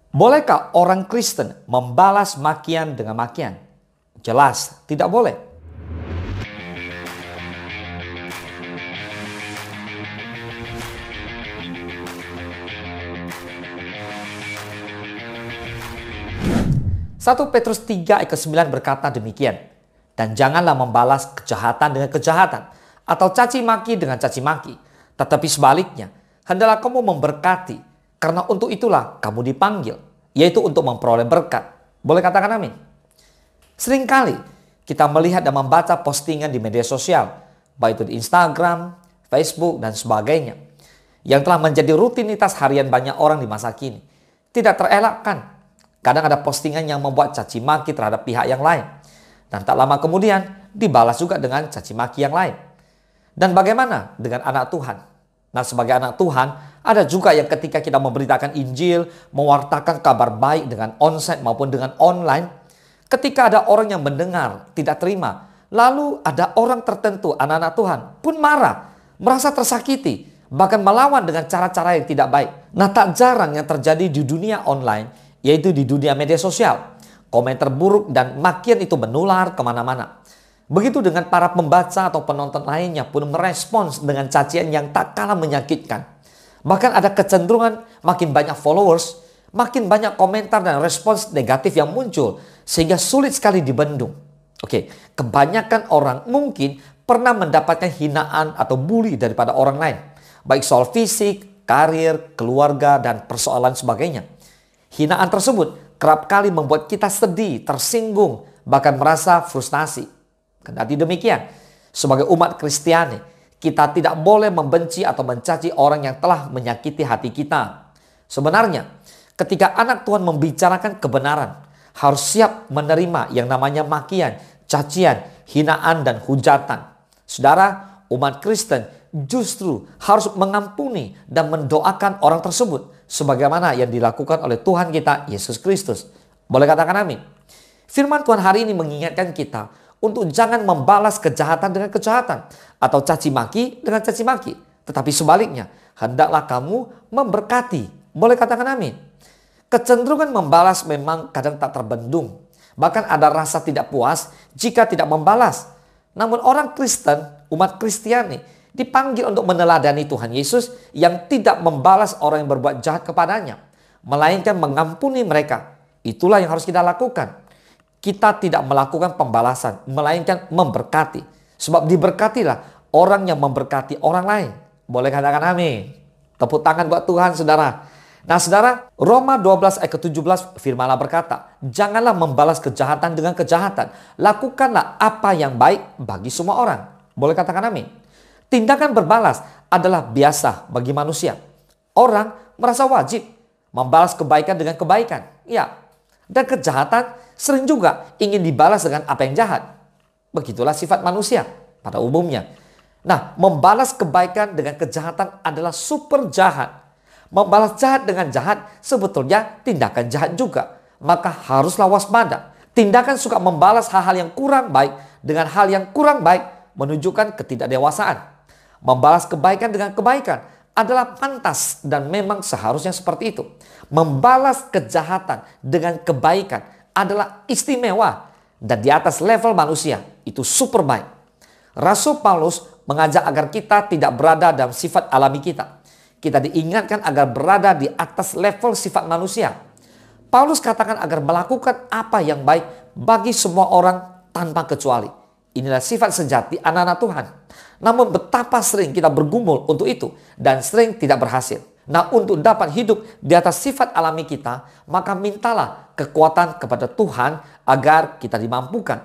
Bolehkah orang Kristen membalas makian dengan makian? Jelas tidak boleh. Satu Petrus 3 ayat 9 berkata demikian. Dan janganlah membalas kejahatan dengan kejahatan atau caci maki dengan caci maki. Tetapi sebaliknya, hendaklah kamu memberkati, karena untuk itulah kamu dipanggil, yaitu untuk memperoleh berkat. Boleh katakan amin? Seringkali kita melihat dan membaca postingan di media sosial, baik itu di Instagram, Facebook, dan sebagainya, yang telah menjadi rutinitas harian banyak orang di masa kini. Tidak terelakkan. Kadang ada postingan yang membuat caci maki terhadap pihak yang lain. Dan tak lama kemudian dibalas juga dengan caci maki yang lain. Dan bagaimana dengan anak Tuhan? Nah, sebagai anak Tuhan, ada juga yang ketika kita memberitakan Injil, mewartakan kabar baik dengan onsite maupun dengan online, ketika ada orang yang mendengar, tidak terima, lalu ada orang tertentu, anak-anak Tuhan, pun marah, merasa tersakiti, bahkan melawan dengan cara-cara yang tidak baik. Nah, tak jarang yang terjadi di dunia online, yaitu di dunia media sosial. Komentar buruk dan makian itu menular kemana-mana. Begitu dengan para pembaca atau penonton lainnya pun merespons dengan cacian yang tak kalah menyakitkan. Bahkan ada kecenderungan makin banyak followers, makin banyak komentar dan respons negatif yang muncul, sehingga sulit sekali dibendung. Oke, kebanyakan orang mungkin pernah mendapatkan hinaan atau bully daripada orang lain. Baik soal fisik, karir, keluarga, dan persoalan sebagainya. Hinaan tersebut kerap kali membuat kita sedih, tersinggung, bahkan merasa frustasi. Kendati demikian, sebagai umat Kristiani, kita tidak boleh membenci atau mencaci orang yang telah menyakiti hati kita. Sebenarnya, ketika anak Tuhan membicarakan kebenaran, harus siap menerima yang namanya makian, cacian, hinaan, dan hujatan. Saudara, umat Kristen justru harus mengampuni dan mendoakan orang tersebut, sebagaimana yang dilakukan oleh Tuhan kita, Yesus Kristus. Boleh katakan amin? Firman Tuhan hari ini mengingatkan kita untuk jangan membalas kejahatan dengan kejahatan atau caci maki dengan caci maki. Tetapi sebaliknya, hendaklah kamu memberkati. Boleh katakan amin? Kecenderungan membalas memang kadang tak terbendung. Bahkan ada rasa tidak puas jika tidak membalas. Namun orang Kristen, umat Kristiani, dipanggil untuk meneladani Tuhan Yesus yang tidak membalas orang yang berbuat jahat kepadanya, melainkan mengampuni mereka. Itulah yang harus kita lakukan. Kita tidak melakukan pembalasan, melainkan memberkati. Sebab diberkatilah orang yang memberkati orang lain. Boleh katakan amin? Tepuk tangan buat Tuhan, saudara. Nah, saudara, Roma 12 ayat ke-17 firman Allah berkata, janganlah membalas kejahatan dengan kejahatan. Lakukanlah apa yang baik bagi semua orang. Boleh katakan amin? Tindakan berbalas adalah biasa bagi manusia. Orang merasa wajib membalas kebaikan dengan kebaikan. Ya, dan kejahatan sering juga ingin dibalas dengan apa yang jahat. Begitulah sifat manusia pada umumnya. Nah, membalas kebaikan dengan kejahatan adalah super jahat. Membalas jahat dengan jahat sebetulnya tindakan jahat juga. Maka haruslah waspada. Tindakan suka membalas hal-hal yang kurang baik dengan hal yang kurang baik menunjukkan ketidakdewasaan. Membalas kebaikan dengan kebaikan adalah pantas dan memang seharusnya seperti itu. Membalas kejahatan dengan kebaikan adalah istimewa dan di atas level manusia. Itu super baik. Rasul Paulus mengajak agar kita tidak berada dalam sifat alami kita. Kita diingatkan agar berada di atas level sifat manusia. Paulus katakan agar melakukan apa yang baik bagi semua orang tanpa kecuali. Inilah sifat sejati anak-anak Tuhan. Namun betapa sering kita bergumul untuk itu dan sering tidak berhasil. Nah, untuk dapat hidup di atas sifat alami kita, maka mintalah kekuatan kepada Tuhan agar kita dimampukan.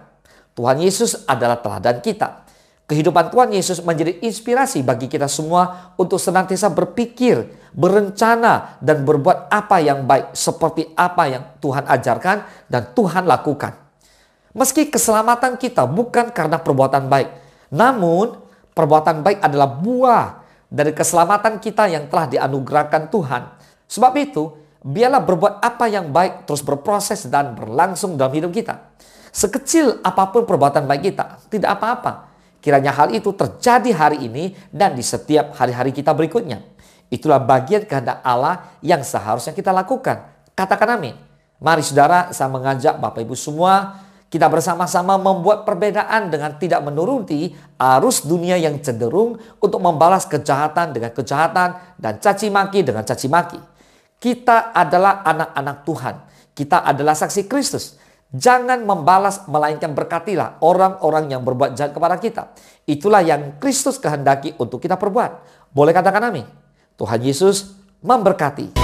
Tuhan Yesus adalah teladan kita. Kehidupan Tuhan Yesus menjadi inspirasi bagi kita semua untuk senantiasa berpikir, berencana, dan berbuat apa yang baik seperti apa yang Tuhan ajarkan dan Tuhan lakukan. Meski keselamatan kita bukan karena perbuatan baik, namun perbuatan baik adalah buah dari keselamatan kita yang telah dianugerahkan Tuhan. Sebab itu, biarlah berbuat apa yang baik terus berproses dan berlangsung dalam hidup kita. Sekecil apapun perbuatan baik kita, tidak apa-apa. Kiranya hal itu terjadi hari ini dan di setiap hari-hari kita berikutnya. Itulah bagian kehendak Allah yang seharusnya kita lakukan. Katakan amin. Mari saudara, saya mengajak Bapak Ibu semua, kita bersama-sama membuat perbedaan dengan tidak menuruti arus dunia yang cenderung untuk membalas kejahatan dengan kejahatan dan caci maki dengan caci maki. Kita adalah anak-anak Tuhan. Kita adalah saksi Kristus. Jangan membalas, melainkan berkatilah orang-orang yang berbuat jahat kepada kita. Itulah yang Kristus kehendaki untuk kita perbuat. Boleh katakan amin. Tuhan Yesus memberkati.